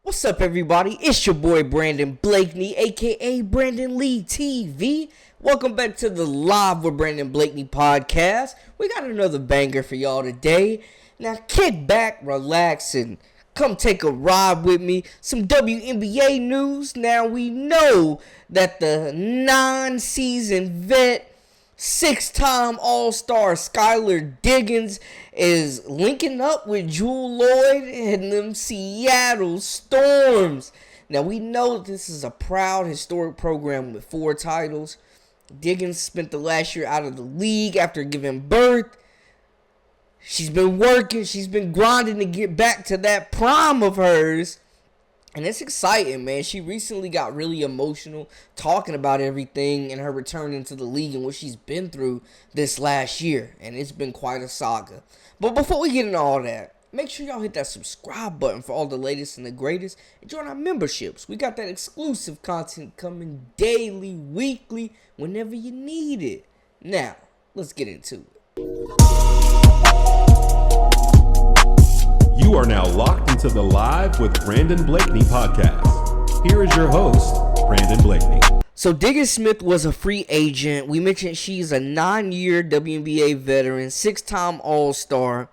What's up, everybody? It's your boy Brandon Blakeney, aka Brandon Lee TV. Welcome back to the Live with Brandon Blakeney podcast. We got another banger for y'all today. Now kick back, relax, and come take a ride with me. Some WNBA news. Now we know that the 9-season vet, 6-time All-Star Skylar Diggins is linking up with Jewel Lloyd and them Seattle Storms. Now we know this is a proud, historic program with 4 titles. Diggins spent the last year out of the league after giving birth. She's been working, she's been grinding to get back to that prime of hers. And it's exciting, man. She recently got really emotional talking about everything and her return into the league and what she's been through this last year. And it's been quite a saga. But before we get into all that, make sure y'all hit that subscribe button for all the latest and the greatest. And join our memberships. We got that exclusive content coming daily, weekly, whenever you need it. Now, let's get into it. You are now locked into the Live with Brandon Blakeney podcast. Here is your host, Brandon Blakeney. So Diggins Smith was a free agent. We mentioned she's a 9-year WNBA veteran, 6-time All-Star,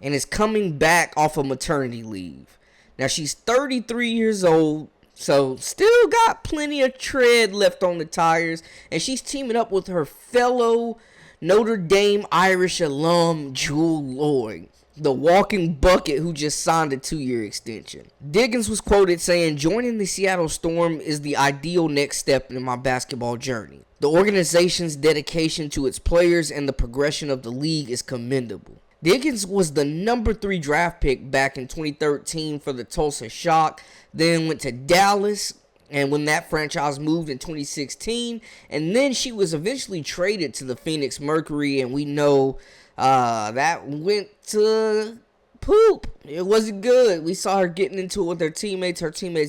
and is coming back off of maternity leave. Now she's 33 years old, so still got plenty of tread left on the tires, and she's teaming up with her fellow Notre Dame Irish alum, Jewel Lloyd, the walking bucket who just signed a 2-year extension. Diggins was quoted saying, "Joining the Seattle Storm is the ideal next step in my basketball journey. The organization's dedication to its players and the progression of the league is commendable." Diggins was the number 3 draft pick back in 2013 for the Tulsa Shock, then went to Dallas, and when that franchise moved in 2016, and then she was eventually traded to the Phoenix Mercury, and we know that went to poop. It wasn't good. We saw her getting into it with her teammates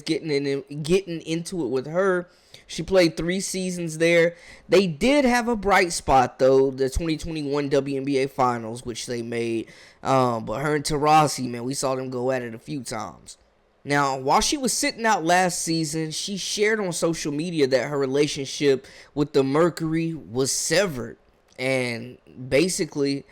getting into it with her. She played 3 seasons there. They did have a bright spot, though, the 2021 WNBA Finals, which they made. But her and Taurasi, man, we saw them go at it a few times. Now, while she was sitting out last season, she shared on social media that her relationship with the Mercury was severed. And basically,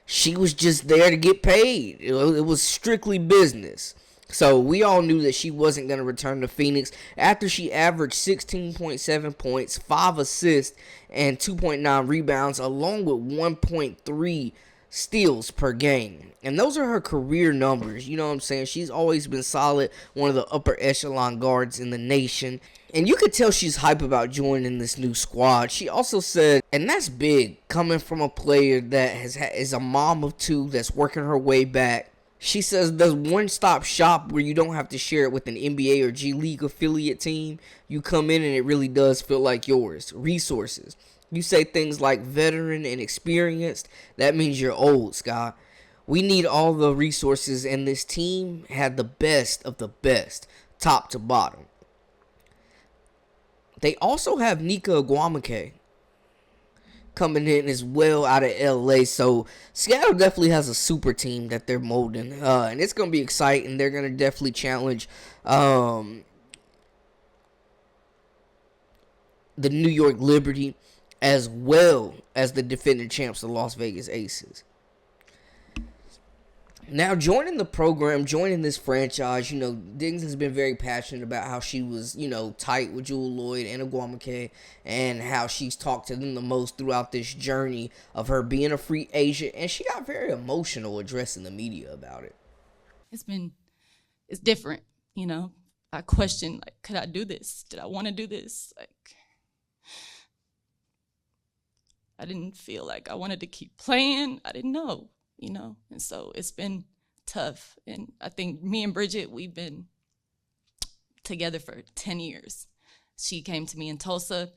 she was just there to get paid. It was strictly business. So we all knew that she wasn't going to return to Phoenix after she averaged 16.7 points, 5 assists, and 2.9 rebounds, along with 1.3 steals per game. And those are her career numbers. You know what I'm saying? She's always been solid, one of the upper echelon guards in the nation. And you could tell she's hype about joining this new squad. She also said, and that's big, coming from a player that is a mom of 2 that's working her way back. She says there's one-stop shop where you don't have to share it with an NBA or G League affiliate team. You come in and it really does feel like yours. Resources. You say things like veteran and experienced. That means you're old, Scott. We need all the resources, and this team had the best of the best, top to bottom. They also have Nika Wnba coming in as well out of LA. So Seattle definitely has a super team that they're molding. And it's going to be exciting. They're going to definitely challenge the New York Liberty as well as the defending champs, the Las Vegas Aces. Now, joining the program, joining this franchise, you know, Diggins has been very passionate about how she was, you know, tight with Jewel Lloyd and Wnba, and how she's talked to them the most throughout this journey of her being a free agent. And she got very emotional addressing the media about it. It's different, you know. I questioned, like, could I do this? Did I want to do this? Like, I didn't feel like I wanted to keep playing. I didn't know. You know, and so it's been tough. And I think me and Bridget, we've been together for 10 years. She came to me in Tulsa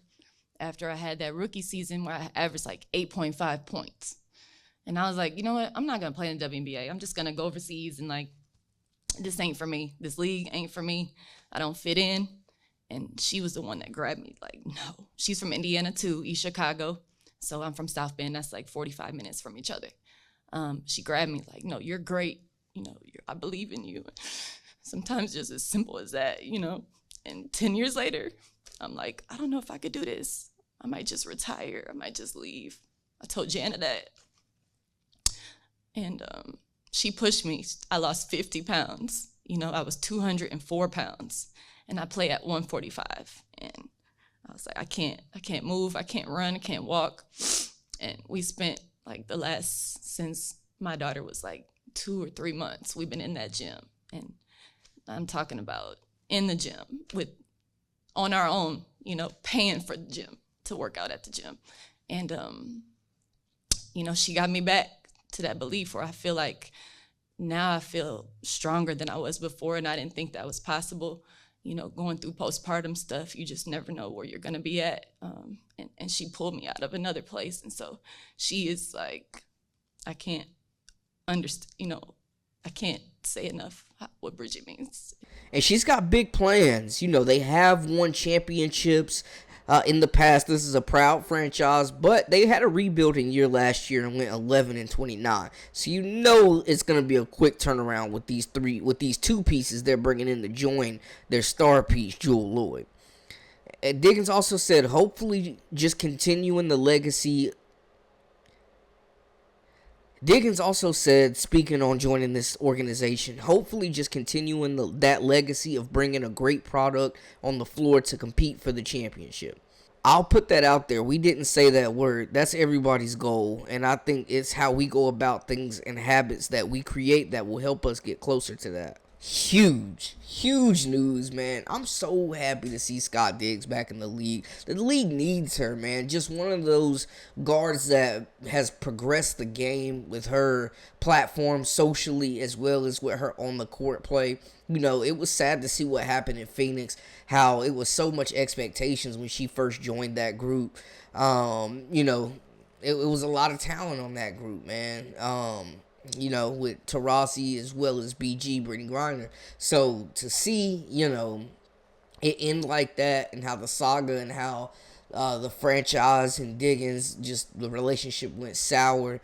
after I had that rookie season where I averaged like 8.5 points. And I was like, you know what? I'm not going to play in the WNBA. I'm just going to go overseas and, like, this ain't for me. This league ain't for me. I don't fit in. And she was the one that grabbed me, like, no. She's from Indiana too, East Chicago. So I'm from South Bend. That's like 45 minutes from each other. She grabbed me like, no, you're great. You know, I believe in you. Sometimes just as simple as that, you know. And 10 years later, I'm like, I don't know if I could do this. I might just retire. I might just leave. I told Jana that. And she pushed me. I lost 50 pounds. You know, I was 204 pounds. And I play at 145. And I was like, I can't move. I can't run. I can't walk. And we spent like since my daughter was like 2 or 3 months, we've been in that gym. And I'm talking about in the gym on our own, you know, paying for the gym to work out at the gym. And, you know, she got me back to that belief where I feel like now I feel stronger than I was before, and I didn't think that was possible. You know, going through postpartum stuff, you just never know where you're going to be at. And she pulled me out of another place. And so she is like, I can't understand, you know, I can't say enough what Bridget means. And she's got big plans. You know, they have won championships in the past. This is a proud franchise, but they had a rebuilding year last year and went 11-29. So you know it's going to be a quick turnaround with these two pieces they're bringing in to join their star piece, Jewel Lloyd. And Diggins also said, hopefully just continuing the legacy. Diggins also said, speaking on joining this organization, hopefully just continuing that legacy of bringing a great product on the floor to compete for the championship. I'll put that out there. We didn't say that word. That's everybody's goal. And I think it's how we go about things and habits that we create that will help us get closer to that. Huge news, man. I'm so happy to see Scott Diggs back in the league. The league needs her, man. Just one of those guards that has progressed the game with her platform socially as well as with her on the court play. You know, it was sad to see what happened in Phoenix, how it was so much expectations when she first joined that group. You know, it was a lot of talent on that group, man. You know, with Taurasi as well as BG, Brittany Griner. So to see, you know, it end like that and how the saga and how the franchise and Diggins, just the relationship went sour.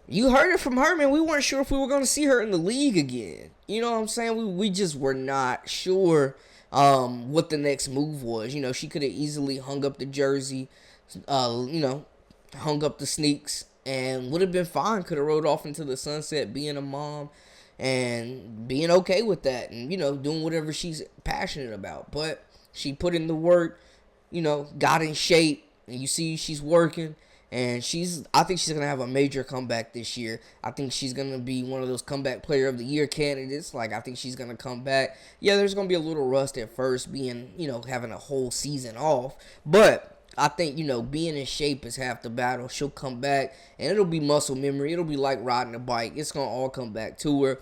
You heard it from her, man. We weren't sure if we were going to see her in the league again. You know what I'm saying? We just were not sure what the next move was. You know, she could have easily hung up the jersey, you know, hung up the sneaks, and would have been fine. Could have rode off into the sunset being a mom and being okay with that and, you know, doing whatever she's passionate about. But she put in the work, you know, got in shape, and you see she's working. And I think she's going to have a major comeback this year. I think she's going to be one of those comeback player of the year candidates. Like, I think she's going to come back. Yeah, there's going to be a little rust at first being, you know, having a whole season off. But I think, you know, being in shape is half the battle. She'll come back, and it'll be muscle memory. It'll be like riding a bike. It's going to all come back to her.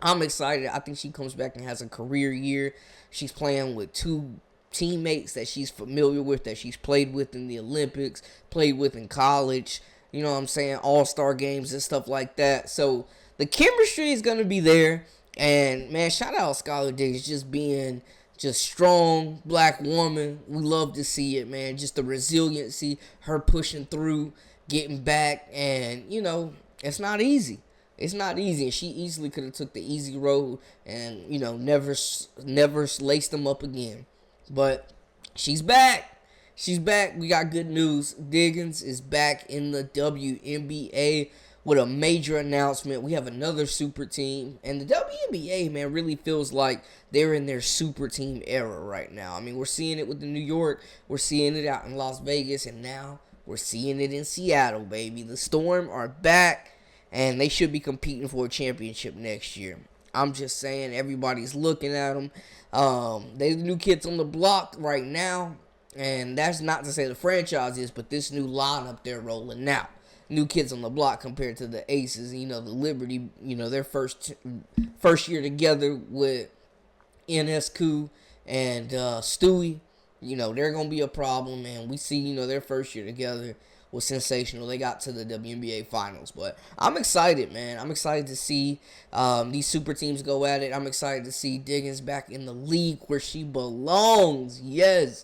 I'm excited. I think she comes back and has a career year. She's playing with two teammates that she's familiar with, that she's played with in the Olympics, played with in college. You know what I'm saying? All-star games and stuff like that. So the chemistry is going to be there. And, man, shout out Skylar Diggins just being just strong black woman. We love to see it, man. Just the resiliency, her pushing through, getting back, and, you know, it's not easy. It's not easy, and she easily could have took the easy road and, you know, never laced them up again. But she's back. She's back. We got good news. Diggins is back in the WNBA with a major announcement. We have another super team. And the WNBA, man, really feels like they're in their super team era right now. I mean, we're seeing it with the New York. We're seeing it out in Las Vegas. And now we're seeing it in Seattle, baby. The Storm are back, and they should be competing for a championship next year. I'm just saying, everybody's looking at them. They're the new kids on the block right now. And that's not to say the franchise is, but this new lineup they're rolling now. New kids on the block compared to the Aces. You know, the Liberty, you know, their first year together with Nsku and Stewie. You know, they're going to be a problem. And we see, you know, their first year together was sensational. They got to the WNBA finals. But I'm excited, man. I'm excited to see these super teams go at it. I'm excited to see Diggins back in the league where she belongs. Yes.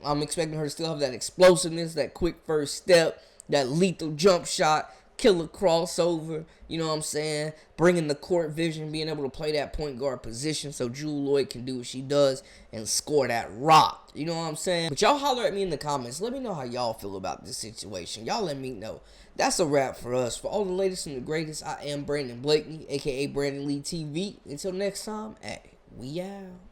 I'm expecting her to still have that explosiveness, that quick first step, that lethal jump shot, killer crossover, you know what I'm saying? Bringing the court vision, being able to play that point guard position so Jewel Lloyd can do what she does and score that rock. You know what I'm saying? But y'all holler at me in the comments. Let me know how y'all feel about this situation. Y'all let me know. That's a wrap for us. For all the latest and the greatest, I am Brandon Blakeney, a.k.a. Brandon Lee TV. Until next time, hey, we out.